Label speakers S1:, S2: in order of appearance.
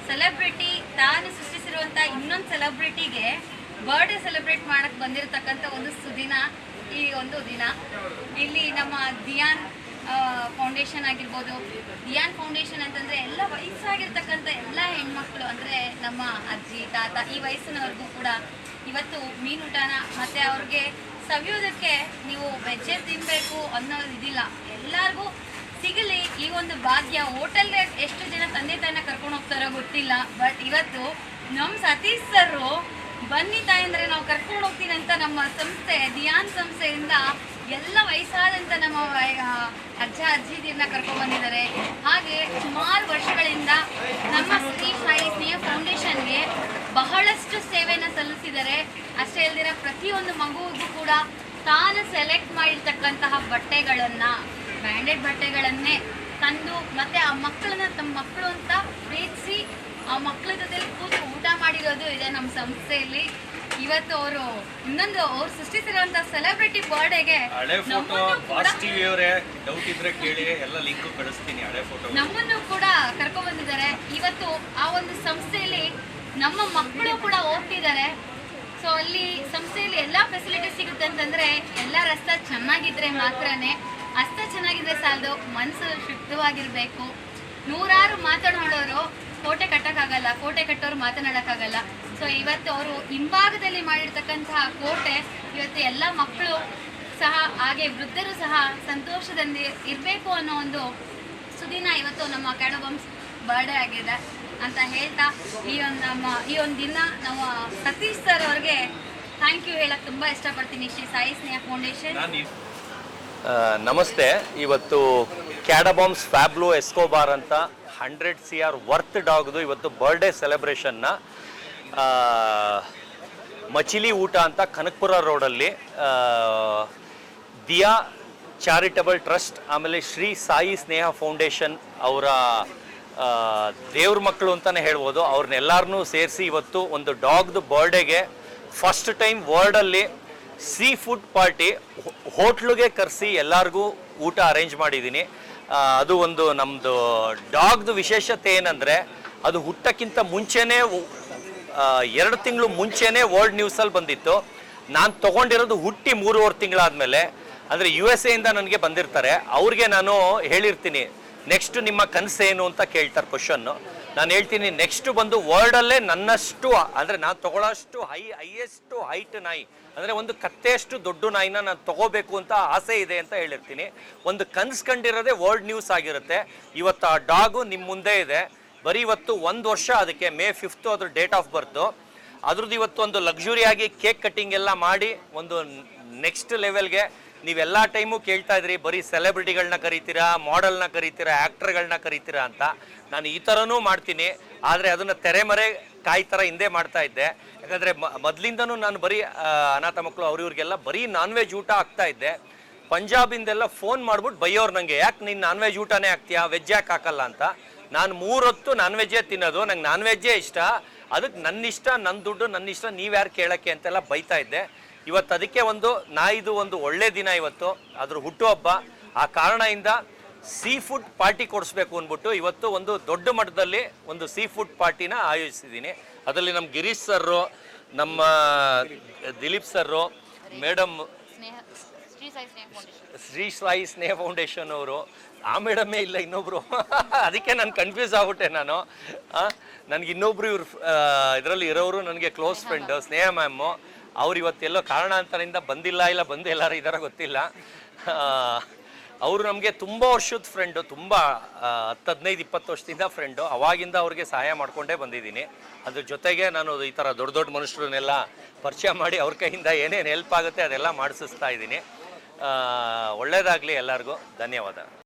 S1: Celebrity ತಾನು ಸೃಷ್ಟಿಸಿರುವಂತ ಇನ್ನೊಂದು ಸೆಲೆಬ್ರಿಟಿಗೆ birthday celebrate ಮಾಡಕ್ ಬಂದಿರತಕ್ಕಂತ ಒಂದು ಸುದಿನ ಈ ಒಂದು ದಿನ ಇಲ್ಲಿ ನಮ್ಮ ದಿಯಾನ್ ಫೌಂಡೇಶನ್ ಆಗಿರ್ಬೋದು. ದಿಯಾನ್ ಫೌಂಡೇಶನ್ ಅಂತಂದ್ರೆ ಎಲ್ಲ ವಯಸ್ಸಾಗಿರ್ತಕ್ಕಂಥ ಎಲ್ಲ ಹೆಣ್ಮಕ್ಳು ಅಂದ್ರೆ ನಮ್ಮ ಅಜ್ಜಿ ತಾತ ಈ ವಯಸ್ಸಿನವರೆಗೂ ಕೂಡ ಇವತ್ತು ಮೀನುಟನ ಮತ್ತೆ ಅವ್ರಿಗೆ ಸವಿಯೋದಕ್ಕೆ ನೀವು ವೆಜ್ಜೆ ತಿನ್ಬೇಕು ಅನ್ನೋದು ಇದಿಲ್ಲ, ಎಲ್ಲರಿಗೂ ಸಿಗಲಿ ಈ ಒಂದು ಭಾಗ್ಯ. ಹೋಟೆಲ್ ಎಷ್ಟು ಜನ ತಂದೆ ತಾಯಿನ ಕರ್ಕೊಂಡು ಹೋಗ್ತಾರೋ ಗೊತ್ತಿಲ್ಲ, ಬಟ್ ಇವತ್ತು ನಮ್ಮ ಸತೀಶ್ ಸರ್ ಬನ್ನಿ ತಾಯಿ ಅಂದರೆ ನಾವು ಕರ್ಕೊಂಡು ಹೋಗ್ತೀನಿ ಅಂತ ನಮ್ಮ ಸಂಸ್ಥೆ ದಿಯಾನ್ ಸಂಸ್ಥೆಯಿಂದ ಎಲ್ಲ ವಯಸ್ಸಾದಂಥ ನಮ್ಮ ಅಜ್ಜ ಅಜ್ಜಿದಿರನ್ನ ಕರ್ಕೊಂಡು ಬಂದಿದ್ದಾರೆ. ಹಾಗೆ ಸುಮಾರು ವರ್ಷಗಳಿಂದ ನಮ್ಮ ಶ್ರೀ ಸಾಯಿ ಸ್ನೇಹ ಫೌಂಡೇಶನ್ಗೆ ಬಹಳಷ್ಟು ಸೇವೆಯನ್ನು ಸಲ್ಲಿಸಿದ್ದಾರೆ. ಅಷ್ಟೇ ಅಲ್ಲದಿರ ಪ್ರತಿಯೊಂದು ಮಗುವಿಗೂ ಕೂಡ ತಾನು ಸೆಲೆಕ್ಟ್ ಮಾಡಿರ್ತಕ್ಕಂತಹ ಬಟ್ಟೆಗಳನ್ನು, ಬ್ರ್ಯಾಂಡೆಡ್ ಬಟ್ಟೆಗಳನ್ನೇ ತಂದು ಮತ್ತೆ ಆ ಮಕ್ಕಳನ್ನ ತಮ್ಮ ಮಕ್ಕಳು ಅಂತ ಪ್ರೀತಿಸಿ ಆ ಮಕ್ಕಳ ಜೊತೆ ಕೂತು ಊಟ ಮಾಡಿರೋದು ಇದೆ ನಮ್ಮ ಸಂಸ್ಥೆಯಲ್ಲಿ. ಇವತ್ತು ಅವರು ಇನ್ನೊಂದು ಅವ್ರು ಸೃಷ್ಟಿಸಿರುವಂತ ಸೆಲೆಬ್ರಿಟಿ ಬರ್ಡೇಗೆ ನಮ್ಮನ್ನು ಕೂಡ ಕರ್ಕೊಂಡ್ ಬಂದಿದ್ದಾರೆ. ಇವತ್ತು ಆ ಒಂದು ಸಂಸ್ಥೆಯಲ್ಲಿ ನಮ್ಮ ಮಕ್ಕಳು ಕೂಡ ಓದ್ತಿದ್ದಾರೆ. ಸೊ ಅಲ್ಲಿ ಸಂಸ್ಥೆಯಲ್ಲಿ ಎಲ್ಲ ಫೆಸಿಲಿಟಿ ಸಿಗುತ್ತೆ ಅಂತಂದ್ರೆ ಎಲ್ಲ ರಸ್ತೆ ಚೆನ್ನಾಗಿದ್ರೆ ಮಾತ್ರನೇ. ಹಸ್ತ ಚೆನ್ನಾಗಿದ್ರೆ ಸಾಲದು, ಮನಸ್ಸು ಶುದ್ಧವಾಗಿರ್ಬೇಕು. ನೂರಾರು ಮಾತನಾಡೋರು ಕೋಟೆ ಕಟ್ಟಕ್ಕಾಗಲ್ಲ, ಕೋಟೆ ಕಟ್ಟೋರು ಮಾತನಾಡೋಕ್ಕಾಗಲ್ಲ. ಸೊ ಇವತ್ತು ಅವರು ಹಿಂಭಾಗದಲ್ಲಿ ಮಾಡಿರ್ತಕ್ಕಂತಹ ಕೋಟೆ ಇವತ್ತು ಎಲ್ಲ ಮಕ್ಕಳು ಸಹ ಹಾಗೆ ವೃದ್ಧರು ಸಹ ಸಂತೋಷದಿಂದ ಇರಬೇಕು ಅನ್ನೋ ಒಂದು ಸುದಿನ ಇವತ್ತು ನಮ್ಮ ಕ್ಯಾಡೋಬಮ್ಸ್ ಬರ್ಡೇ ಆಗಿದೆ ಅಂತ ಹೇಳ್ತಾ ಈ ಒಂದು ದಿನ ನಾವು ಸತೀಶ್ ಸರ್ ಅವ್ರಿಗೆ ಥ್ಯಾಂಕ್ ಯು ಹೇಳಕ್ಕೆ ತುಂಬ ಇಷ್ಟಪಡ್ತೀನಿ. ಶ್ರೀ ಸಾಯಿ ಸ್ನೇಹ ಫೌಂಡೇಶನ್.
S2: ನಮಸ್ತೆ. ಇವತ್ತು ಕ್ಯಾಡಾಬಾಮ್ಸ್ ಫ್ಯಾಬ್ಲೋ ಎಸ್ಕೋಬಾರ್ ಅಂತ 100 CR ವರ್ತ್ ಡಾಗ್ದು ಇವತ್ತು ಬರ್ಡೇ ಸೆಲೆಬ್ರೇಷನ್ನ ಮಚಿಲಿ ಊಟ ಅಂತ ಕನಕಪುರ ರೋಡಲ್ಲಿ ದಿಯಾ ಚಾರಿಟಬಲ್ ಟ್ರಸ್ಟ್ ಆಮೇಲೆ ಶ್ರೀ ಸಾಯಿ ಸ್ನೇಹ ಫೌಂಡೇಶನ್ ಅವರ ದೇವ್ರ ಮಕ್ಕಳು ಅಂತಲೇ ಹೇಳ್ಬೋದು, ಅವ್ರನ್ನೆಲ್ಲರನ್ನೂ ಸೇರಿಸಿ ಇವತ್ತು ಒಂದು ಡಾಗ್ದು ಬರ್ಡೇಗೆ ಫಸ್ಟ್ ಟೈಮ್ ವರ್ಲ್ಡಲ್ಲಿ ಸೀ ಫುಡ್ ಪಾರ್ಟಿ ಹೋಟ್ಲಿಗೆ ಕರೆಸಿ ಎಲ್ಲರಿಗೂ ಊಟ ಅರೇಂಜ್ ಮಾಡಿದ್ದೀನಿ. ಅದು ಒಂದು ನಮ್ಮದು ಡಾಗ್ದು ವಿಶೇಷತೆ ಏನಂದರೆ ಅದು ಹುಟ್ಟಕ್ಕಿಂತ ಮುಂಚೆನೇ 2 ತಿಂಗಳು ಮುಂಚೆನೇ ವರ್ಲ್ಡ್ ನ್ಯೂಸಲ್ಲಿ ಬಂದಿತ್ತು. ನಾನು ತೊಗೊಂಡಿರೋದು ಹುಟ್ಟಿ 3.5 ತಿಂಗಳಾದಮೇಲೆ. ಅಂದರೆ USA ಇಂದ ನನಗೆ ಬಂದಿರ್ತಾರೆ. ಅವ್ರಿಗೆ ನಾನು ಹೇಳಿರ್ತೀನಿ ನೆಕ್ಸ್ಟ್ ನಿಮ್ಮ ಕನಸೇನು ಅಂತ ಕೇಳ್ತಾರೆ ಕ್ವಶನ್ನು. ನಾನು ಹೇಳ್ತೀನಿ ನೆಕ್ಸ್ಟ್ ಬಂದು ವರ್ಲ್ಡಲ್ಲೇ ನನ್ನಷ್ಟು ಅಂದರೆ ನಾನು ತೊಗೊಳ್ಳೋಷ್ಟು ಹೈಯೆಸ್ಟ್ ಹೈಟ್ ನಾಯಿ ಅಂದರೆ ಒಂದು ಕತ್ತೆಯಷ್ಟು ದೊಡ್ಡ ನಾಯಿನ ನಾನು ತೊಗೋಬೇಕು ಅಂತ ಆಸೆ ಇದೆ ಅಂತ ಹೇಳಿರ್ತೀನಿ. ಒಂದು ಕನಸು ಕಂಡಿರೋದೇ ವರ್ಲ್ಡ್ ನ್ಯೂಸ್ ಆಗಿರುತ್ತೆ. ಇವತ್ತು ಆ ಡಾಗು ನಿಮ್ಮ ಮುಂದೆ ಇದೆ. ಬರೀ ಇವತ್ತು 1 ವರ್ಷ ಅದಕ್ಕೆ ಮೇ 5 ಅದ್ರ ಡೇಟ್ ಆಫ್ ಬರ್ತು. ಅದ್ರದ್ದು ಇವತ್ತು ಒಂದು ಲಕ್ಸುರಿಯಾಗಿ ಕೇಕ್ ಕಟ್ಟಿಂಗ್ ಎಲ್ಲ ಮಾಡಿ ಒಂದು ನೆಕ್ಸ್ಟ್ ಲೆವೆಲ್ಗೆ. ನೀವೆಲ್ಲ ಟೈಮು ಕೇಳ್ತಾ ಇದ್ರಿ ಬರೀ ಸೆಲೆಬ್ರಿಟಿಗಳನ್ನ ಕರಿತೀರಾ, ಮಾಡೆಲ್ನ ಕರಿತೀರಾ, ಆ್ಯಕ್ಟರ್ಗಳನ್ನ ಕರಿತೀರಾ ಅಂತ. ನಾನು ಈ ಥರನೂ ಮಾಡ್ತೀನಿ, ಆದರೆ ಅದನ್ನು ತೆರೆಮರೆ ಕಾಯಿ ಥರ ಹಿಂದೆ ಮಾಡ್ತಾ ಇದ್ದೆ. ಯಾಕಂದರೆ ಮೊದಲಿಂದನೂ ನಾನು ಬರೀ ಅನಾಥ ಮಕ್ಕಳು ಇವ್ರಿಗೆಲ್ಲ ಬರೀ ನಾನ್ ವೆಜ್ ಊಟ ಆಗ್ತಾ ಇದ್ದೆ. ಪಂಜಾಬಿಂದೆಲ್ಲ ಫೋನ್ ಮಾಡ್ಬಿಟ್ಟು ಬೈಯೋರು ನನಗೆ, ಯಾಕೆ ನೀನು ನಾನ್ ವೆಜ್ ಊಟನೇ ಹಾಕ್ತೀಯಾ, ವೆಜ್ ಯಾಕೆ ಹಾಕಲ್ಲ ಅಂತ. ನಾನು 3 ಹೊತ್ತು ನಾನ್ ವೆಜ್ಜೇ ತಿನ್ನೋದು, ನಂಗೆ ನಾನ್ ವೆಜ್ಜೇ ಇಷ್ಟ, ಅದಕ್ಕೆ ನನ್ನ ಇಷ್ಟ, ನನ್ನ ದುಡ್ಡು, ನನ್ನ ಇಷ್ಟ, ನೀವ್ಯಾರು ಕೇಳೋಕ್ಕೆ ಅಂತೆಲ್ಲ ಬೈತಾ ಇದ್ದೆ. ಇವತ್ತು ಅದಕ್ಕೆ ಇದು ಒಂದು ಒಳ್ಳೆ ದಿನ ಇವತ್ತು, ಅದ್ರ ಹುಟ್ಟುಹಬ್ಬ. ಆ ಕಾರಣದಿಂದ ಸೀ ಫುಡ್ ಪಾರ್ಟಿ ಕೊಡಿಸ್ಬೇಕು ಅಂದ್ಬಿಟ್ಟು ಇವತ್ತು ಒಂದು ದೊಡ್ಡ ಮಟ್ಟದಲ್ಲಿ ಒಂದು ಸೀ ಫುಡ್ ಪಾರ್ಟಿನ ಆಯೋಜಿಸಿದ್ದೀನಿ. ಅದರಲ್ಲಿ ನಮ್ಮ ಗಿರೀಶ್ ಸರ್ರು, ನಮ್ಮ ದಿಲೀಪ್ ಸರ್ರು, ಮೇಡಮ್ ಶ್ರೀ ಸಾಯಿ ಸ್ನೇಹ ಫೌಂಡೇಶನ್ ಅವರು, ಆ ಮೇಡಮೇ ಇಲ್ಲ ಇನ್ನೊಬ್ರು. ಅದಕ್ಕೆ ನಾನು ಕನ್ಫ್ಯೂಸ್ ಆಗ್ಬಿಟ್ಟೆ ನಾನು. ನನಗೆ ಇನ್ನೊಬ್ರು ಇವ್ರು ಇದರಲ್ಲಿ ಇರೋರು ನನಗೆ ಕ್ಲೋಸ್ ಫ್ರೆಂಡ್ ಸ್ನೇಹ ಮ್ಯಾಮು. ಅವ್ರು ಇವತ್ತೆಲ್ಲೋ ಕಾರಣಾಂತರದಿಂದ ಬಂದಿಲ್ಲ, ಇಲ್ಲ ಬಂದು ಎಲ್ಲರೂ ಇದಾರ ಗೊತ್ತಿಲ್ಲ. ಅವರು ನಮಗೆ ತುಂಬ ವರ್ಷದ ಫ್ರೆಂಡು, ತುಂಬ 10-15-20 ವರ್ಷದಿಂದ ಫ್ರೆಂಡು. ಅವಾಗಿಂದ ಅವ್ರಿಗೆ ಸಹಾಯ ಮಾಡಿಕೊಂಡೇ ಬಂದಿದ್ದೀನಿ. ಅದ್ರ ಜೊತೆಗೆ ನಾನು ಈ ಥರ ದೊಡ್ಡ ದೊಡ್ಡ ಮನುಷ್ಯರನ್ನೆಲ್ಲ ಪರಿಚಯ ಮಾಡಿ ಅವ್ರ ಕೈಯಿಂದ ಏನೇನು ಹೆಲ್ಪ್ ಆಗುತ್ತೆ ಅದೆಲ್ಲ ಮಾಡಿಸ್ತಾ ಇದ್ದೀನಿ. ಒಳ್ಳೆಯದಾಗಲಿ ಎಲ್ಲರಿಗೂ. ಧನ್ಯವಾದ.